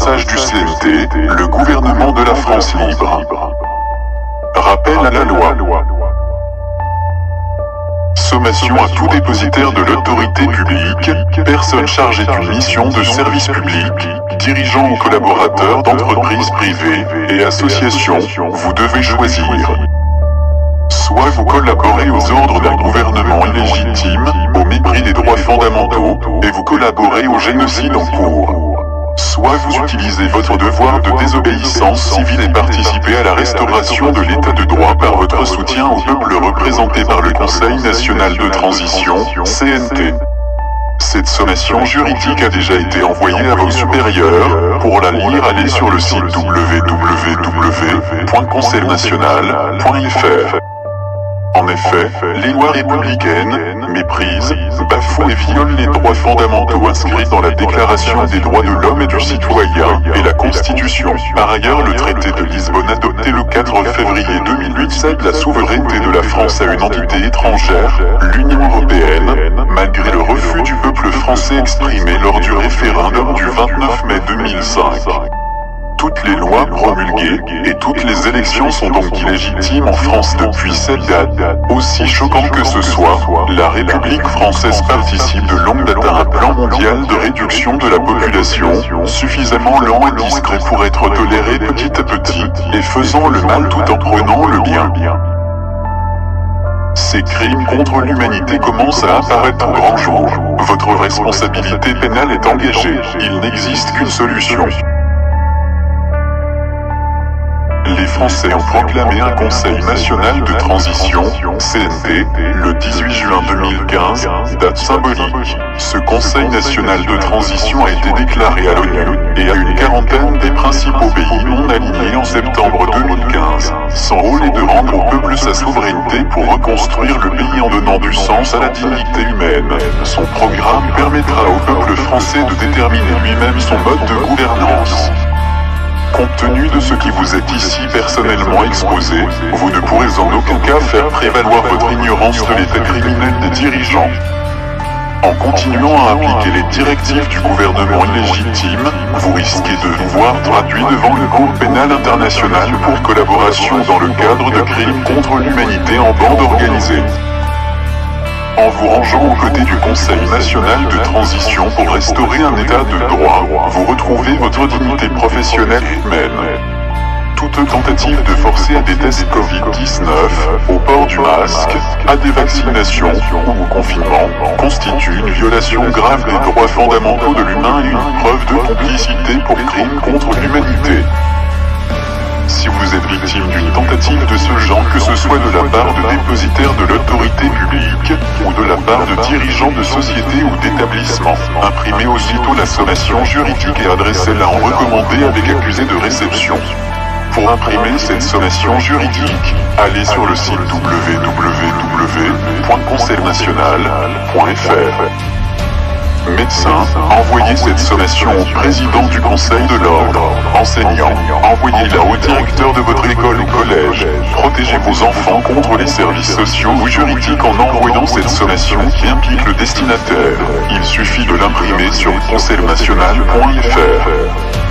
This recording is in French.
message du CNT, le gouvernement de la France libre. Rappel à la loi. Sommation à tout dépositaire de l'autorité publique, personne chargée d'une mission de service public, dirigeant ou collaborateur d'entreprises privées et associations, vous devez choisir. Soit vous collaborez aux ordres d'un gouvernement illégitime, au mépris des droits fondamentaux, et vous collaborez au génocide en cours. Soit vous utilisez votre devoir de désobéissance civile et participez à la restauration de l'état de droit par votre soutien au peuple représenté par le Conseil national de transition, CNT. Cette sommation juridique a déjà été envoyée à vos supérieurs. Pour la lire, allez sur le site www.conseilnational.fr. En effet, les lois républicaines méprisent, bafouent et violent les droits fondamentaux inscrits dans la Déclaration des droits de l'homme et du citoyen et la Constitution. Par ailleurs, le traité de Lisbonne adopté le 4 février 2008 cède la souveraineté de la France à une entité étrangère, l'Union européenne, malgré le refus du peuple français exprimé lors du référendum du 29 mai 2005. Toutes les lois promulguées et toutes les élections sont donc illégitimes en France depuis cette date. Aussi choquant que ce soit, la République française participe de longue date à un plan mondial de réduction de la population, suffisamment lent et discret pour être toléré petit à petit, et faisant le mal tout en prenant le bien. Ces crimes contre l'humanité commencent à apparaître au grand jour. Votre responsabilité pénale est engagée. Il n'existe qu'une solution. Les Français ont proclamé un Conseil national de transition, CNT, le 18 juin 2015, date symbolique. Ce Conseil national de transition a été déclaré à l'ONU et à une quarantaine des principaux pays non alignés en septembre 2015. Son rôle est de rendre au peuple sa souveraineté pour reconstruire le pays en donnant du sens à la dignité humaine. Son programme permettra au peuple français de déterminer lui-même son mode de gouvernance. Compte tenu de ce qui vous est ici personnellement exposé, vous ne pourrez en aucun cas faire prévaloir votre ignorance de l'état criminel des dirigeants. En continuant à appliquer les directives du gouvernement illégitime, vous risquez de vous voir traduit devant le Cour pénale internationale pour collaboration dans le cadre de crimes contre l'humanité en bande organisée. En vous rangeant aux côtés du Conseil national de transition pour restaurer un état de droit, vous retrouvez votre dignité professionnelle et humaine. Toute tentative de forcer à des tests Covid-19, au port du masque, à des vaccinations ou au confinement, constitue une violation grave des droits fondamentaux de l'humain et une preuve de complicité pour crimes contre l'humanité. Si vous êtes victime d'une tentative de ce genre, que ce soit de la part de dépositaires de l'autorité publique, ou de la part de dirigeants de sociétés ou d'établissements, imprimez aussitôt la sommation juridique et adressez-la en recommandé avec accusé de réception. Pour imprimer cette sommation juridique, allez sur le site www.conseilnational.fr. Médecins, envoyez cette sommation au président du Conseil de l'Ordre. Enseignants, envoyez-la au directeur de votre école ou collège. Protégez vos enfants contre les services sociaux ou juridiques en envoyant cette sommation qui implique le destinataire. Il suffit de l'imprimer sur conseilnational.fr.